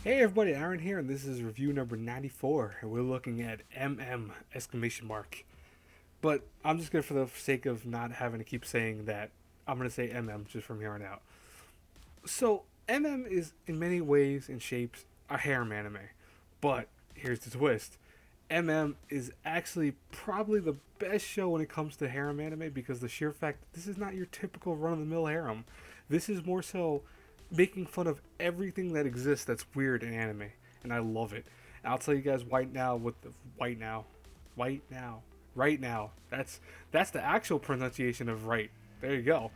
Hey everybody, Aaron here, and this is review number 94, and we're looking at MM exclamation mark. But I'm just gonna, for the sake of not having to keep saying that, I'm gonna say MM just from here on out. So MM is in many ways and shapes a harem anime, but here's the twist: MM is actually probably the best show when it comes to harem anime because the sheer fact that this is not your typical run-of-the-mill harem. This is more so making fun of everything that exists that's weird in anime, and I love it. And I'll tell you guys right now what the right now, right now. That's the actual pronunciation of right. There you go.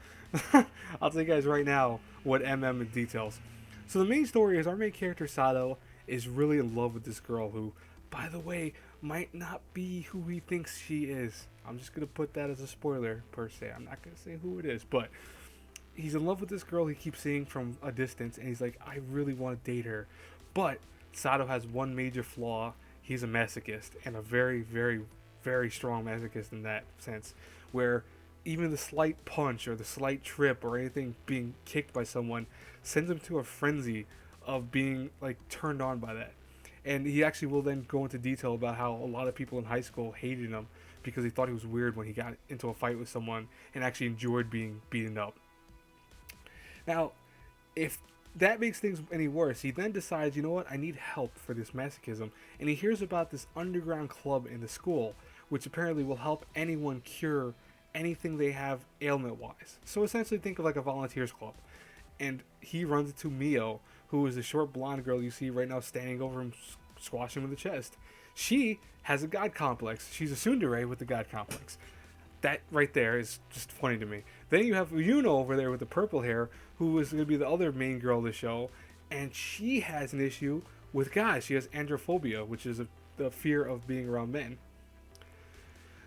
I'll tell you guys right now what MM details. So the main story is our main character Sadou is really in love with this girl who, by the way, might not be who he thinks she is. I'm just gonna put that as a spoiler per se. I'm not gonna say who it is, but he's in love with this girl he keeps seeing from a distance, and he's like, I really want to date her. But Sato has one major flaw. He's a masochist, and a very, very, very strong masochist in that sense, where even the slight punch or the slight trip or anything being kicked by someone sends him to a frenzy of being like turned on by that. And he actually will then go into detail about how a lot of people in high school hated him because he thought he was weird when he got into a fight with someone and actually enjoyed being beaten up. Now, if that makes things any worse, he then decides, you know what, I need help for this masochism. And he hears about this underground club in the school, which apparently will help anyone cure anything they have ailment wise. So essentially, think of like a volunteers club. And he runs into Mio, who is the short blonde girl you see right now standing over him, squashing him in the chest. She has a god complex. She's a tsundere with the god complex. That right there is just funny to me. Then you have Yuno over there with the purple hair, who is going to be the other main girl of the show, and she has an issue with guys. She has androphobia, which is the fear of being around men.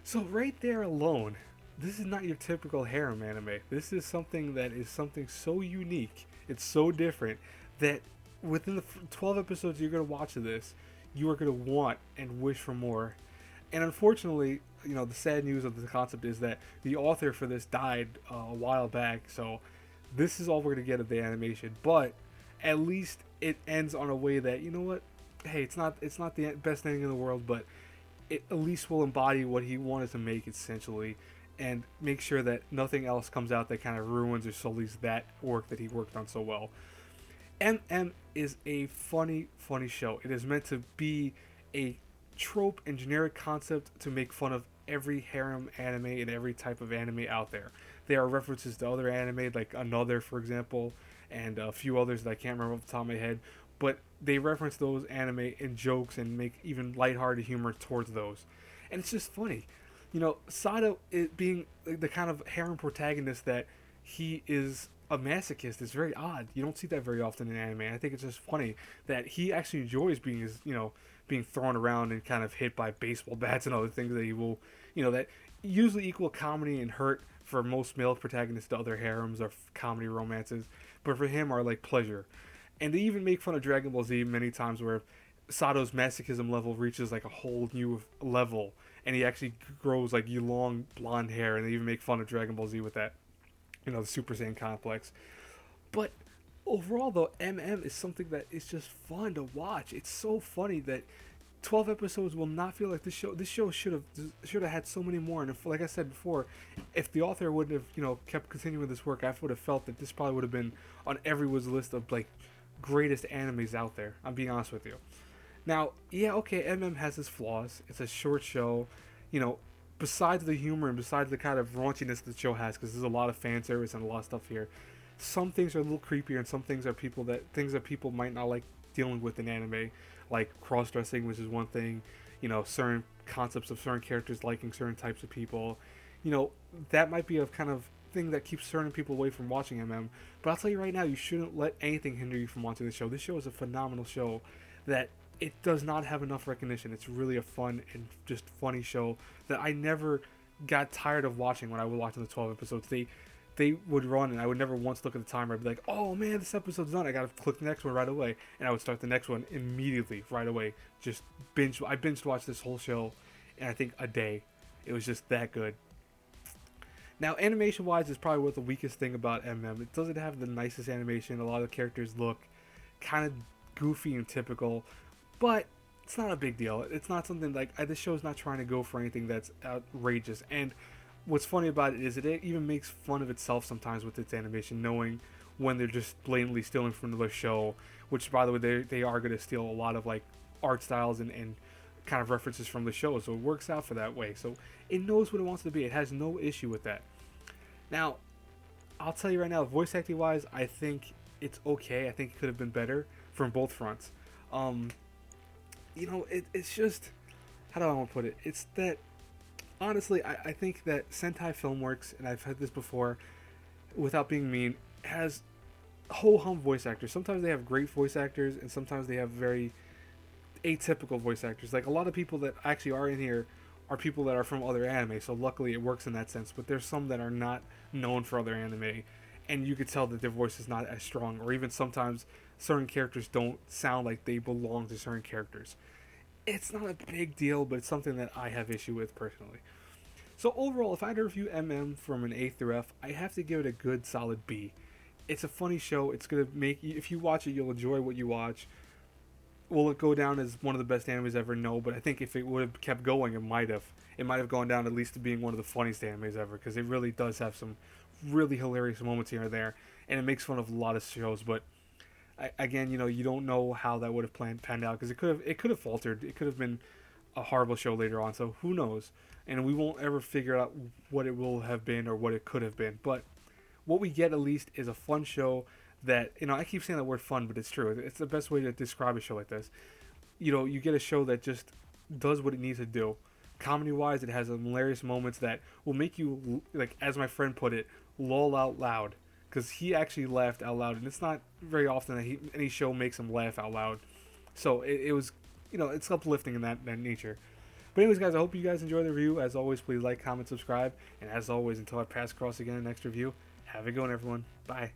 So right there alone, this is not your typical harem anime. This is something that is something so unique. It's so different that within the 12 episodes you're going to watch of this, you are going to want and wish for more. And unfortunately, the sad news of the concept is that the author for this died a while back. So this is all we're gonna get of the animation. But at least it ends on a way that, you know what? Hey, it's not the best ending in the world, but it at least will embody what he wanted to make essentially, and make sure that nothing else comes out that kind of ruins or sullies that work that he worked on so well. MM is a funny, funny show. It is meant to be a trope and generic concept to make fun of every harem anime and every type of anime out there. There are references to other anime, like Another, for example, and a few others that I can't remember off the top of my head. But they reference those anime in jokes and make even lighthearted humor towards those. And it's just funny. Sato being the kind of harem protagonist that he is a masochist is very odd. You don't see that very often in anime. I think it's just funny that he actually enjoys being thrown around and kind of hit by baseball bats and other things that he will, that usually equal comedy and hurt for most male protagonists to other harems or comedy romances, but for him are like pleasure. And they even make fun of Dragon Ball Z many times where Sato's masochism level reaches like a whole new level, and he actually grows like long blonde hair, and they even make fun of Dragon Ball Z with that, the Super Saiyan complex. But overall, though, MM is something that is just fun to watch. It's so funny that 12 episodes will not feel like this show. This show should have had so many more. And if, like I said before, if the author wouldn't have kept continuing this work, I would have felt that this probably would have been on everyone's list of like greatest animes out there. I'm being honest with you. Now, yeah, okay, MM has its flaws. It's a short show, you know. Besides the humor and besides the kind of raunchiness the show has, because there's a lot of fan service and a lot of stuff here, some things are a little creepier, and some things that people might not like dealing with in anime, like cross dressing, which is one thing. Certain concepts of certain characters liking certain types of people. That might be a kind of thing that keeps certain people away from watching MM. But I'll tell you right now, you shouldn't let anything hinder you from watching the show. This show is a phenomenal show that it does not have enough recognition. It's really a fun and just funny show that I never got tired of watching when I was watching the 12 episodes. They would run, and I would never once look at the timer. I'd be like, oh man, this episode's done. I gotta click the next one right away. And I would start the next one immediately, right away. Just I binged watched this whole show in I think a day. It was just that good. Now, animation wise, is probably what the weakest thing about MM. It doesn't have the nicest animation. A lot of the characters look kind of goofy and typical, but it's not a big deal. It's not something like this show is not trying to go for anything that's outrageous. And what's funny about it is it even makes fun of itself sometimes with its animation, knowing when they're just blatantly stealing from the show. Which, by the way, they are going to steal a lot of like art styles and kind of references from the show, so it works out for that way. So it knows what it wants to be. It has no issue with that. Now, I'll tell you right now, voice acting wise, I think it's okay. I think it could have been better from both fronts. Um, it's just, how do I want to put it? It's that, honestly, I think that Sentai Filmworks, and I've had this before, without being mean, has ho hum voice actors. Sometimes they have great voice actors, and sometimes they have very atypical voice actors. Like a lot of people that actually are in here are people that are from other anime, so luckily it works in that sense. But there's some that are not known for other anime, and you could tell that their voice is not as strong, or even sometimes certain characters don't sound like they belong to certain characters. It's not a big deal, but it's something that I have issue with personally. So overall, if I had to review MM from an A through F, I have to give it a good solid B. It's a funny show. It's gonna make you, if you watch it, you'll enjoy what you watch. Will it go down as one of the best animes ever? No, but I think if it would have kept going, it might have. It might have gone down at least to being one of the funniest animes ever, because it really does have some really hilarious moments here and there, and it makes fun of a lot of shows. But again, you don't know how that would have panned out, because it could have faltered. It could have been a horrible show later on. So who knows? And we won't ever figure out what it will have been or what it could have been. But what we get at least is a fun show that, I keep saying the word fun, but it's true. It's the best way to describe a show like this. You get a show that just does what it needs to do. Comedy wise, it has some hilarious moments that will make you, like, as my friend put it, lol out loud. Because he actually laughed out loud, and it's not very often that any show makes him laugh out loud. So it was, it's uplifting in that nature. But anyways, guys, I hope you guys enjoy the review. As always, please like, comment, subscribe. And as always, until I pass across again in the next review, have a good one, everyone. Bye.